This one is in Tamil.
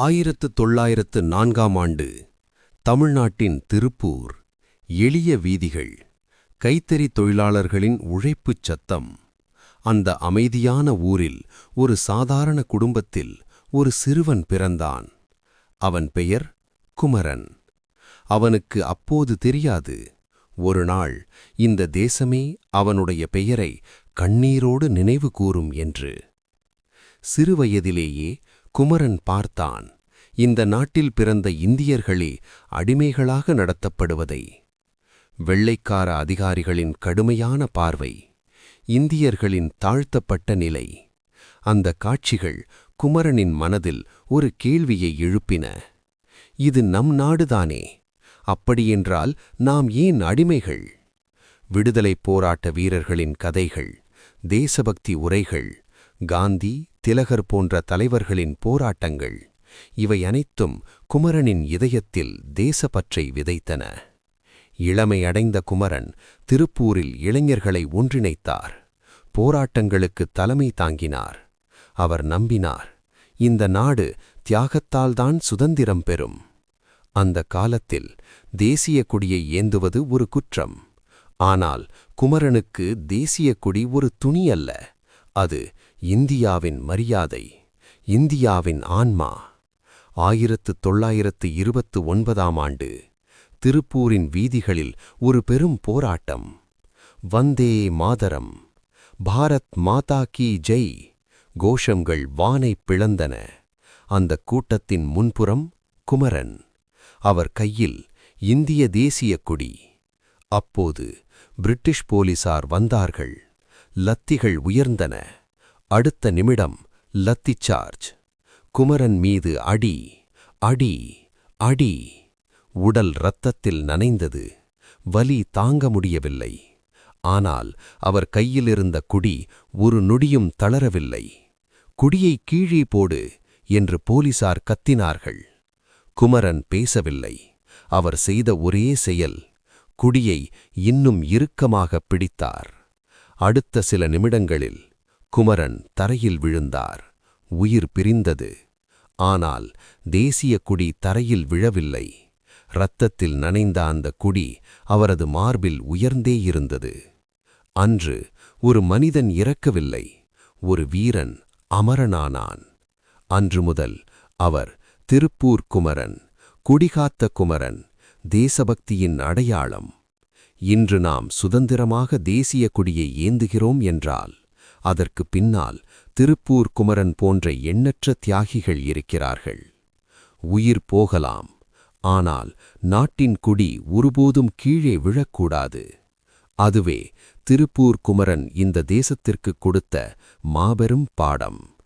1904ஆம் ஆண்டு தமிழ்நாட்டின் திருப்பூர். எளிய வீதிகள், கைத்தறி தொழிலாளர்களின் உழைப்புச் சத்தம். அந்த அமைதியான ஊரில் ஒரு சாதாரண குடும்பத்தில் ஒரு சிறுவன் பிறந்தான். அவன் பெயர் குமரன். அவனுக்கு அப்போது தெரியாது, ஒரு நாள் இந்த தேசமே அவனுடைய பெயரை கண்ணீரோடு நினைவு கூரும் என்று. சிறுவயதிலேயே குமரன் பார்த்தான், இந்த நாட்டில் பிறந்த இந்தியர்களே அடிமைகளாக நடத்தப்படுவதை. வெள்ளைக்கார அதிகாரிகளின் கடுமையான பார்வை, இந்தியர்களின் தாழ்த்தப்பட்ட நிலை. அந்த காட்சிகள் குமரனின் மனதில் ஒரு கேள்வியை எழுப்பின. இது நம் நாடுதானே, அப்படியென்றால் நாம் ஏன் அடிமைகள்? விடுதலைப் போராட்ட வீரர்களின் கதைகள், தேசபக்தி உரைகள், காந்தி, திலகர் போன்ற தலைவர்களின் போராட்டங்கள், இவை அனைத்தும் குமரனின் இதயத்தில் தேசப்பற்றை விதைத்தன. இளமையடைந்த குமரன் திருப்பூரில் இளைஞர்களை ஒன்றிணைத்தார். போராட்டங்களுக்கு தலைமை தாங்கினார். அவர் நம்பினார், இந்த நாடு தியாகத்தால்தான் சுதந்திரம் பெறும். அந்த காலத்தில் தேசிய கொடியை ஏந்துவது ஒரு குற்றம். ஆனால் குமரனுக்கு தேசிய கொடி ஒரு துணி அல்ல, அது இந்தியாவின் மரியாதை, இந்தியாவின் ஆன்மா. 1929ஆம் ஆண்டு திருப்பூரின் வீதிகளில் ஒரு பெரும் போராட்டம். வந்தே மாதரம், பாரத் மாதா கி ஜெய் கோஷங்கள் வானைப் பிளந்தன. அந்த கூட்டத்தின் முன்புறம் குமரன், அவர் கையில் இந்திய தேசிய கொடி. அப்போது பிரிட்டிஷ் போலீசார் வந்தார்கள். லத்திகள் உயர்ந்தன. அடுத்த நிமிடம் லத்தி சார்ஜ். குமரன் மீது அடி, அடி, அடி. உடல் இரத்தத்தில் நனைந்தது. வலி தாங்க முடியவில்லை. ஆனால் அவர் கையிலிருந்த கொடி ஒரு நொடியும் தளரவில்லை. கொடியை கீழே போடு என்று போலீசார் கத்தினார்கள். குமரன் பேசவில்லை. அவர் செய்த ஒரே செயல், கொடியை இன்னும் இறுக்கமாக பிடித்தார். அடுத்த சில நிமிடங்களில் குமரன் தரையில் விழுந்தார். உயிர் பிரிந்தது. ஆனால் தேசிய கொடி தரையில் விழவில்லை. இரத்தத்தில் நனைந்த அந்த கொடி அவரது மார்பில் உயர்ந்தே இருந்தது. அன்று ஒரு மனிதன் இறக்கவில்லை, ஒரு வீரன் அமரனானான். அன்று முதல் அவர் திருப்பூர் குமரன், குடிகாத்த குமரன், தேசபக்தியின் அடையாளம். இன்று நாம் சுதந்திரமாக தேசிய கொடியை ஏந்துகிறோம் என்றால் அதற்கு பின்னால் திருப்பூர் குமரன் போன்ற எண்ணற்ற தியாகிகள் இருக்கிறார்கள். உயிர் போகலாம், ஆனால் நாட்டின் கொடி ஒருபோதும் கீழே விழக்கூடாது. அதுவே திருப்பூர் குமரன் இந்த தேசத்திற்கு கொடுத்த மாபெரும் பாடம்.